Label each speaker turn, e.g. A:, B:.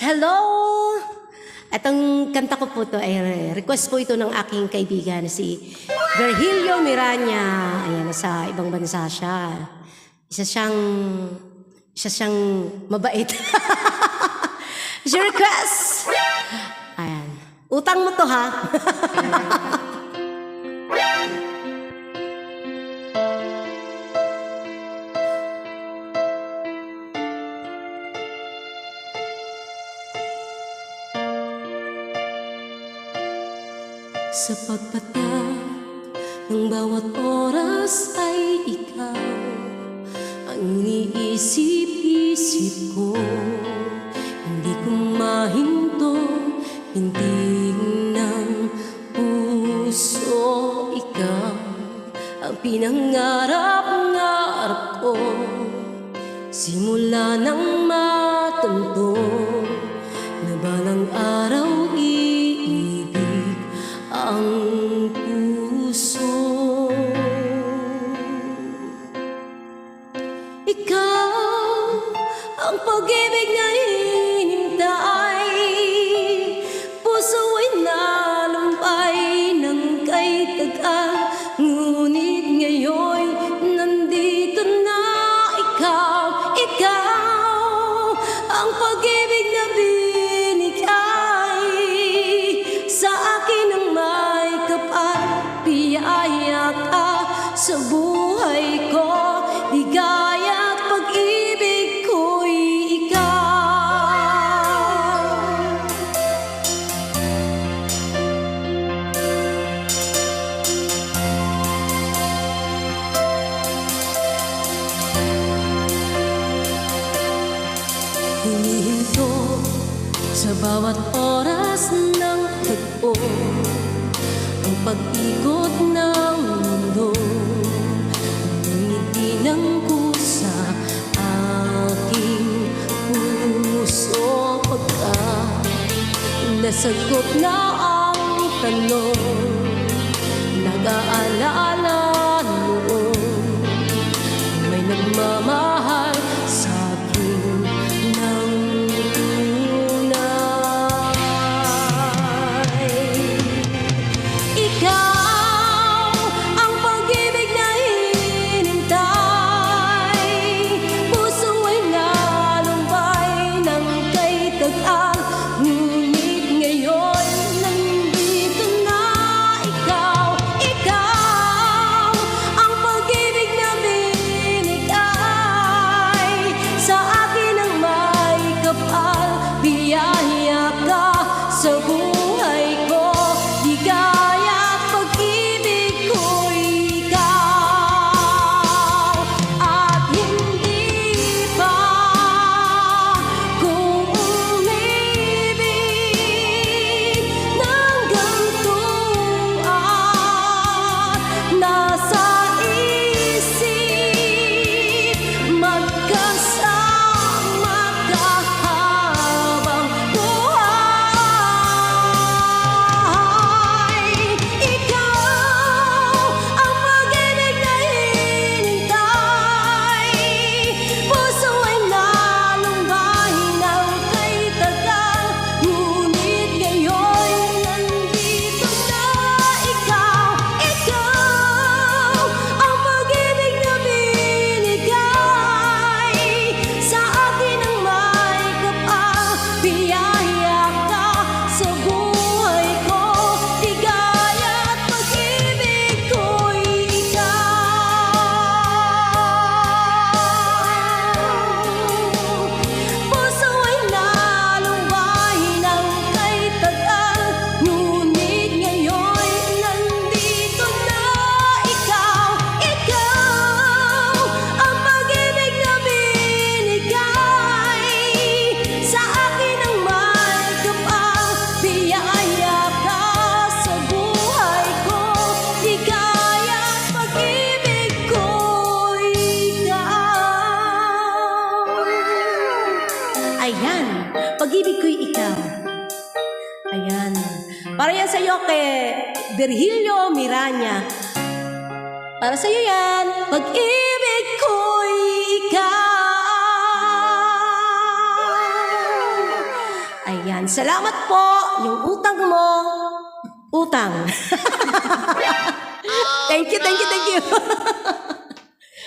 A: Hello! Itong kanta ko po to ay request po ito ng aking kaibigan si Virgilio Miranya. Ayan, nasa ibang bansa siya. Isa siyang mabait. It's your request! Ayan. Utang mo to ha. Sa pagpatak ng bawat oras ay ikaw ang iniisip-isip ko. Hindi ko mahinto, pintig ng puso. Ikaw ang pinangarap-ngarap ko, simula nang matanto na balang araw ang puso. Ikaw ang pag-ibig na hinintay, puso ay nalumpay ng kay tagal. Ngunit ngayon nandito na ikaw. Ikaw ang pag-ibig na binigay sa akin ng biyaya ka sa buhay ko. Ligaya at pag-ibig ko'y ikaw. Hinihinto sa bawat oras ng tagpo ang pag-ikot ng mundo. Tumitinang ko sa aking puso pagka nasagot na ang tanong. Nag-aalala noon may nagmamahal sa akin ng sa buhay ko. Ligaya at pag-ibig ko'y ikaw. At hindi pa kung umibig ng ganito at nasa isip magkasama kahabang pag-ibig ko'y ikaw. Ayan. Para yan sa'yo kay Virgilio Miranya. Para sa'yo yan. Pag-ibig ko'y ikaw. Ayan, salamat po. Yung utang mo, utang. Thank you, thank you, thank you.